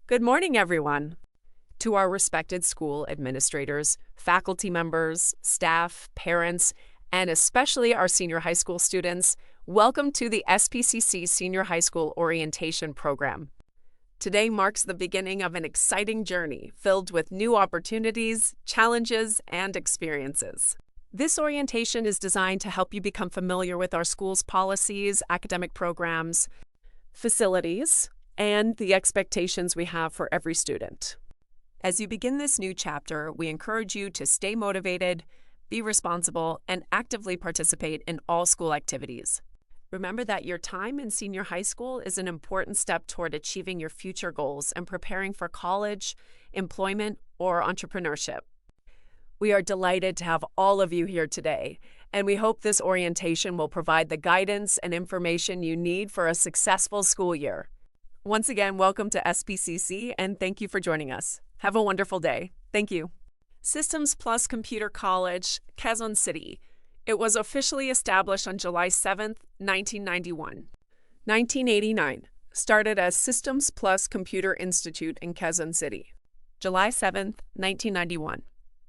Good morning, everyone. To our respected school administrators, faculty members, staff, parents, and especially our senior high school students, welcome to the SPCC Senior High School Orientation Program. Today marks the beginning of an exciting journey filled with new opportunities, challenges, and experiences. This orientation is designed to help you become familiar with our school's policies, academic programs, facilities, and the expectations we have for every student. As you begin this new chapter, we encourage you to stay motivated, be responsible, and actively participate in all school activities. Remember that your time in senior high school is an important step toward achieving your future goals and preparing for college, employment, or entrepreneurship. We are delighted to have all of you here today, and we hope this orientation will provide the guidance and information you need for a successful school year. Once again, welcome to SPCC, and thank you for joining us. Have a wonderful day. Thank you. Systems Plus Computer College, Quezon City. It was officially established on July 7, 1991. 1989. Started as Systems Plus Computer Institute in Quezon City. July 7, 1991.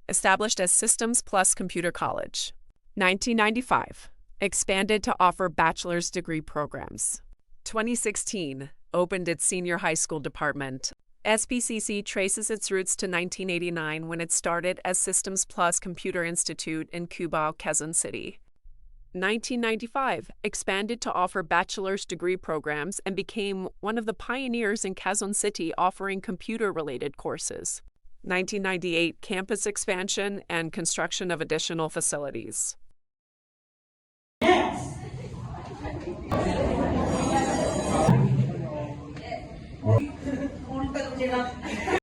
Established as Systems Plus Computer College. 1995. Expanded to offer bachelor's degree programs. 2016. Opened its senior high school department. SPCC traces its roots to 1989 when it started as Systems Plus Computer Institute in Cubao, Quezon City. 1995, expanded to offer bachelor's degree programs and became one of the pioneers in Quezon City offering computer-related courses. 1998, campus expansion and construction of additional facilities.